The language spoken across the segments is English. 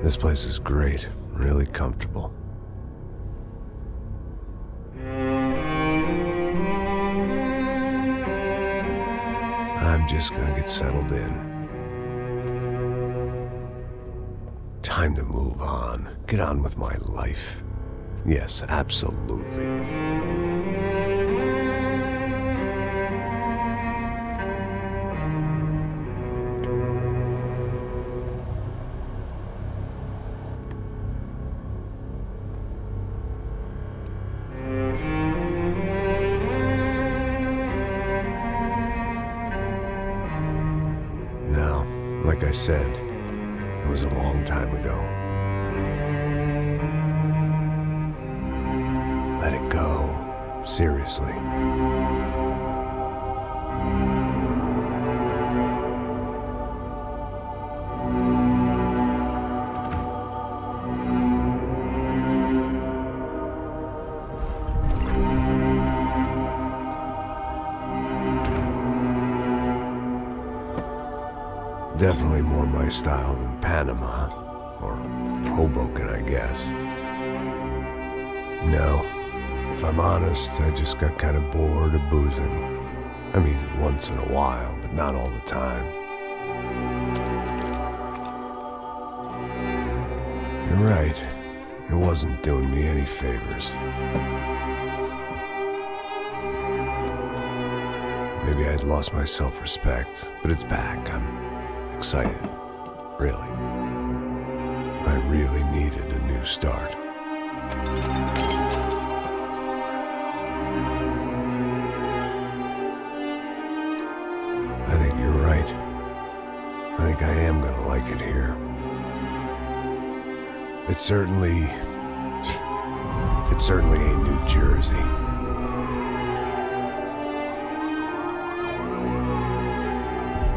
This place is great, really comfortable. I'm just gonna get settled in. Time to move on. Get on with my life. Yes, absolutely. Now, like I said, it was a long time ago. Let it go. Seriously. Definitely more my style than Panama, or Hoboken, I guess. No, if I'm honest, I just got kind of bored of boozing. I mean, once in a while, but not all the time. You're right, it wasn't doing me any favors. Maybe I'd lost my self-respect, but it's back. I'm excited, really. I really needed a new start. I think you're right. I think I am gonna like it here. It's certainly ain't New Jersey.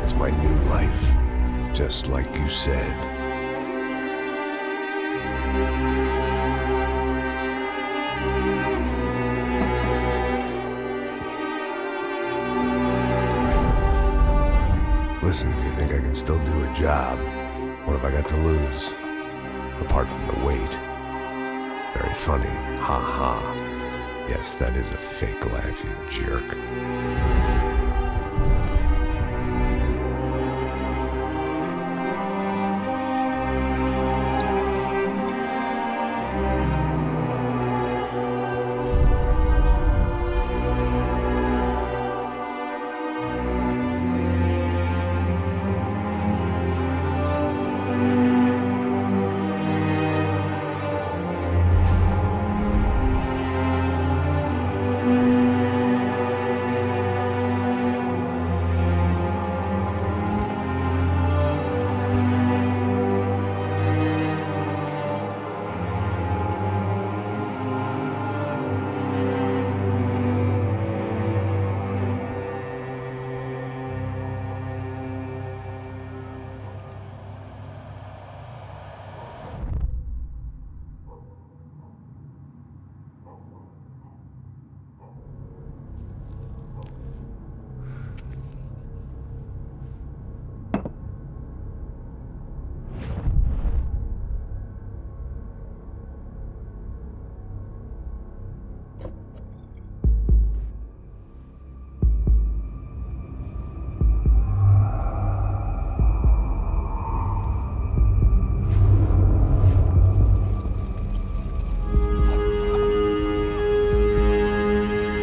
It's my new life. Just like you said. Listen, if you think I can still do a job, what have I got to lose? Apart from the weight. Very funny. Ha ha. Yes, that is a fake laugh, you jerk.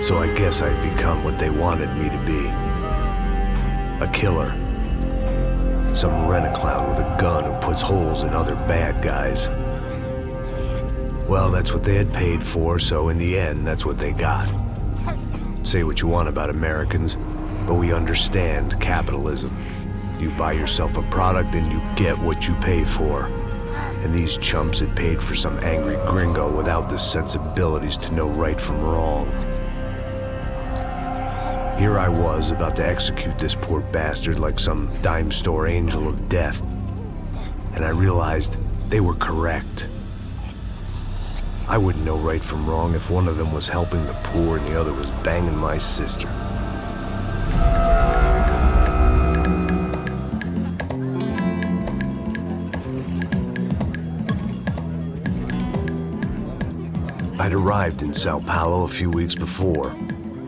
So I guess I'd become what they wanted me to be. A killer. Some rent-a-clown with a gun who puts holes in other bad guys. Well, that's what they had paid for, so in the end, that's what they got. Say what you want about Americans, but we understand capitalism. You buy yourself a product and you get what you pay for. And these chumps had paid for some angry gringo without the sensibilities to know right from wrong. Here I was, about to execute this poor bastard like some dime store angel of death. And I realized they were correct. I wouldn't know right from wrong if one of them was helping the poor and the other was banging my sister. I'd arrived in Sao Paulo a few weeks before.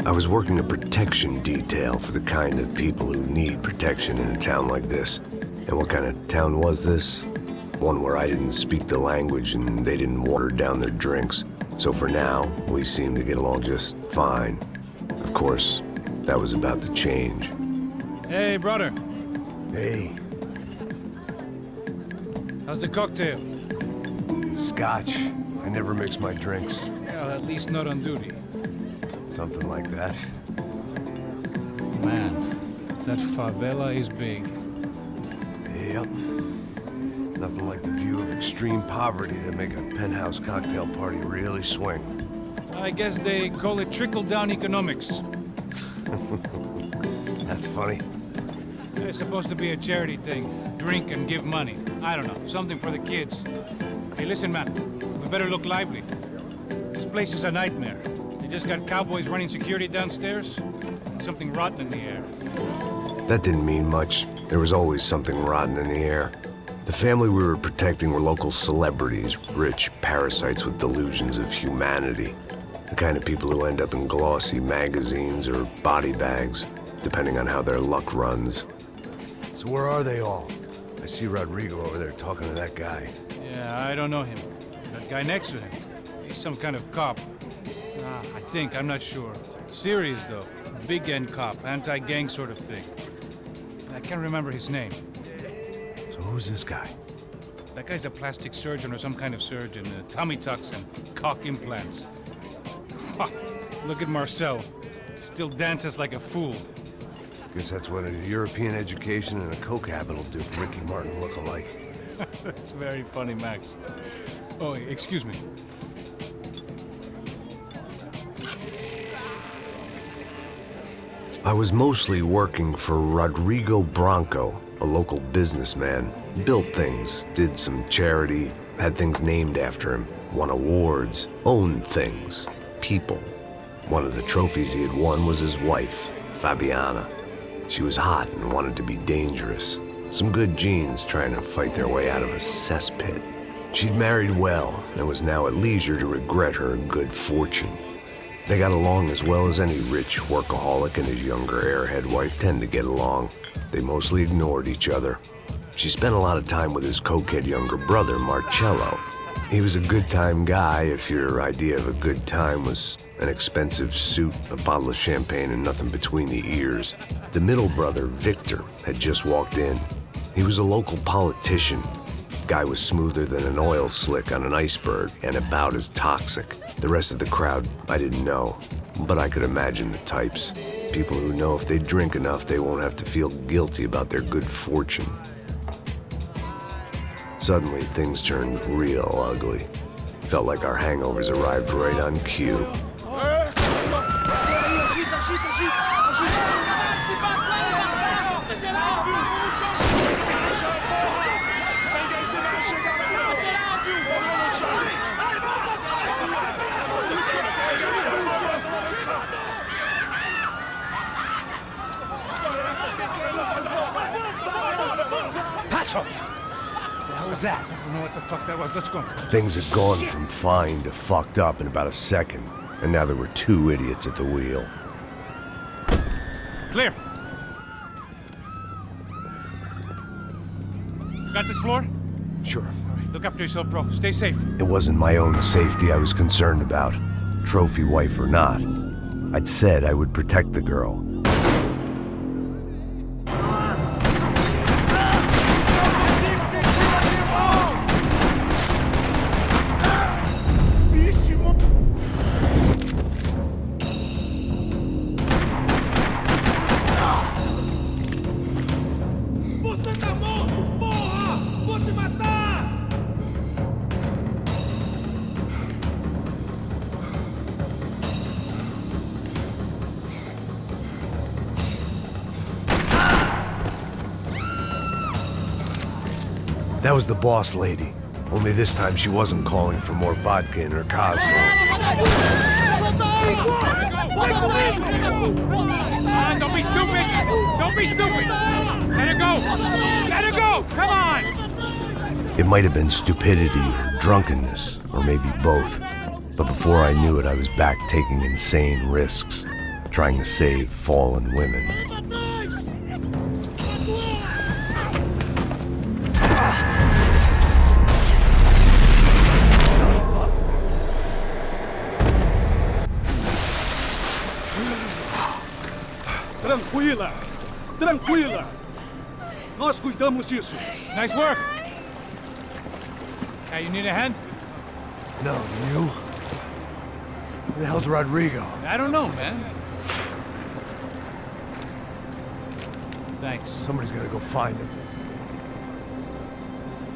I was working a protection detail for the kind of people who need protection in a town like this. And what kind of town was this? One where I didn't speak the language and they didn't water down their drinks. So for now, we seemed to get along just fine. Of course, that was about to change. Hey, brother. Hey. How's the cocktail? Scotch. I never mix my drinks. Well, at least not on duty. Something like that. Man, that favela is big. Yep. Nothing like the view of extreme poverty to make a penthouse cocktail party really swing. I guess they call it trickle-down economics. That's funny. It's supposed to be a charity thing. Drink and give money. I don't know, something for the kids. Hey, listen, man. We better look lively. This place is a nightmare. They just got cowboys running security downstairs. And something rotten in the air. That didn't mean much. There was always something rotten in the air. The family we were protecting were local celebrities, rich parasites with delusions of humanity. The kind of people who end up in glossy magazines or body bags, depending on how their luck runs. So where are they all? I see Rodrigo over there talking to that guy. Yeah, I don't know him. That guy next to him, he's some kind of cop. I think, I'm not sure. Serious though. Big end cop, anti-gang sort of thing. I can't remember his name. So who's this guy? That guy's a plastic surgeon or some kind of surgeon. Tummy tucks and cock implants. Ha! Look at Marcel. Still dances like a fool. Guess that's what a European education and a coke habit will do for Ricky Martin look-alike. That's very funny, Max. Oh, excuse me. I was mostly working for Rodrigo Branco, a local businessman. Built things, did some charity, had things named after him, won awards, owned things, people. One of the trophies he had won was his wife, Fabiana. She was hot and wanted to be dangerous. Some good genes trying to fight their way out of a cesspit. She'd married well and was now at leisure to regret her good fortune. They got along as well as any rich workaholic and his younger airhead wife tend to get along. They mostly ignored each other. She spent a lot of time with his cokehead younger brother, Marcello. He was a good-time guy if your idea of a good time was an expensive suit, a bottle of champagne, and nothing between the ears. The middle brother, Victor, had just walked in. He was a local politician. Guy was smoother than an oil slick on an iceberg and about as toxic. The rest of the crowd, I didn't know, but I could imagine the types. People who know if they drink enough, they won't have to feel guilty about their good fortune. Suddenly, things turned real ugly. Felt like our hangovers arrived right on cue. What was that? I don't know what the fuck that was. Let's go. Things had gone from fine to fucked up in about a second, and now there were two idiots at the wheel. Clear. Got this floor? Sure. All right, look after yourself, bro. Stay safe. It wasn't my own safety I was concerned about, trophy wife or not. I'd said I would protect the girl. That was the boss lady. Only this time she wasn't calling for more vodka in her Cosmo. Don't be stupid! Don't be stupid! Let her go! Let her go! Come on! It might have been stupidity or drunkenness, or maybe both. But before I knew it, I was back taking insane risks, trying to save fallen women. Tranquila! Tranquila! Nós cuidamos disso. Nice work. Hey, you need a hand? No, you? Who the hell's Rodrigo? I don't know, man. Thanks. Somebody's gotta go find him.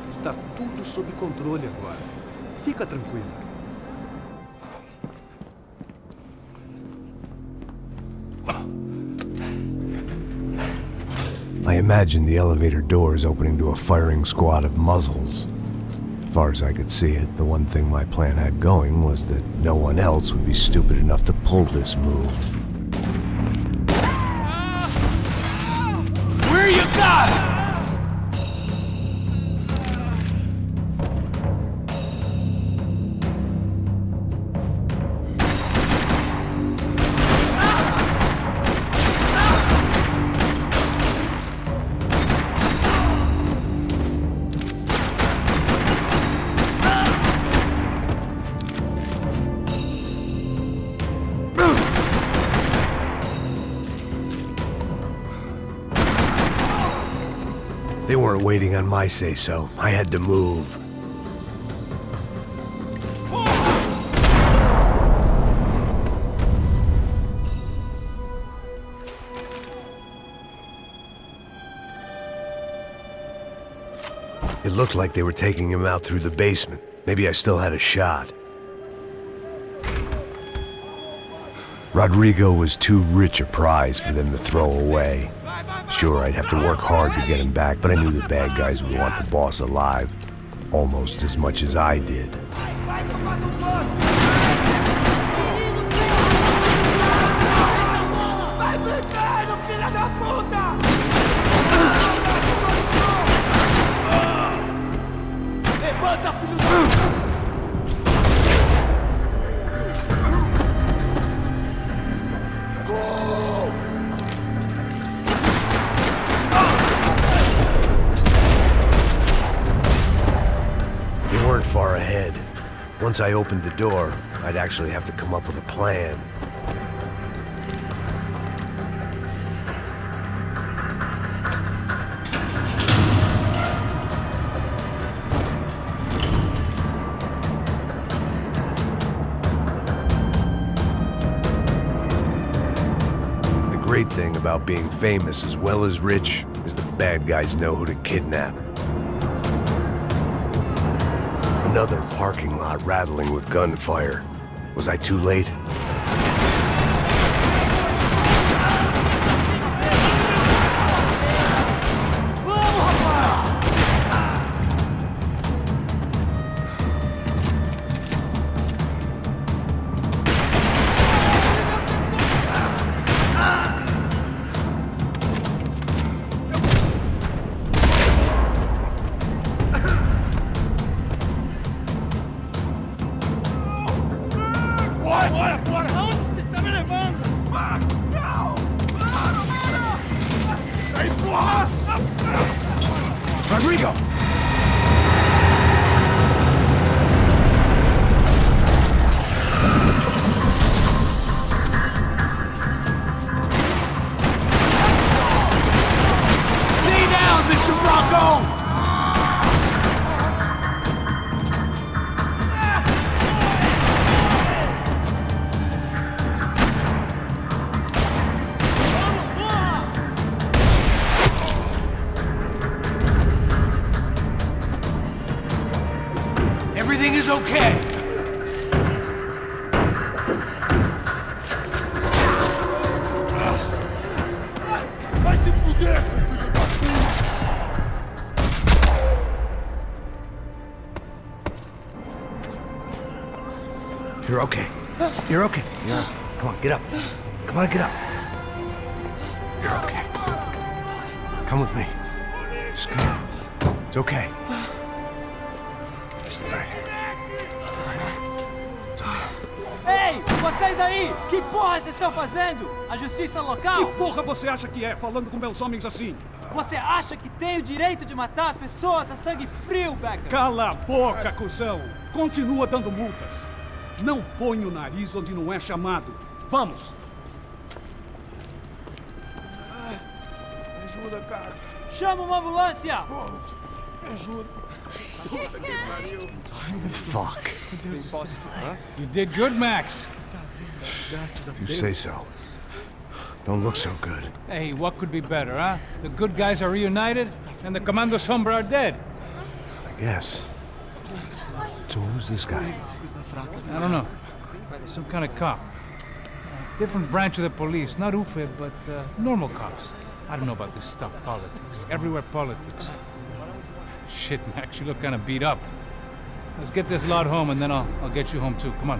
Está tudo sob controle agora. Fica tranquila. I imagined the elevator doors opening to a firing squad of muzzles. As far as I could see it, the one thing my plan had going was that no one else would be stupid enough to pull this move. Where you got? They weren't waiting on my say-so. I had to move. It looked like they were taking him out through the basement. Maybe I still had a shot. Rodrigo was too rich a prize for them to throw away. Sure, I'd have to work hard to get him back, but I knew the bad guys would want the boss alive almost as much as I did. Far ahead. Once I opened the door, I'd actually have to come up with a plan. The great thing about being famous as well as rich is the bad guys know who to kidnap. Another parking lot rattling with gunfire. Was I too late? Rodrigo! Stay down, Mr. Rocco! Everything is okay. You're okay. You're okay. Yeah. Come on, get up. Come on, get up. You're okay. Come with me. Just come on. It's okay. It's all right. It's okay. Vocês aí, que porra vocês estão fazendo? A justiça local? Que porra você acha que é, falando com meus homens assim? Você acha que tem o direito de matar as pessoas a sangue frio, Becker? Cala a boca, cuzão! Continua dando multas. Não põe o nariz onde não é chamado. Vamos! Me ajuda, cara. Chama uma ambulância! Me ajuda. Fuck. You did good, Max. You say so. Don't look so good. Hey, what could be better, huh? The good guys are reunited, and the Commando Sombra are dead. I guess. So who's this guy? I don't know. Some kind of cop. Different branch of the police. Not UFE, but normal cops. I don't know about this stuff, politics. Everywhere politics. Shit, Max, you look kind of beat up. Let's get this lot home, and then I'll get you home too. Come on.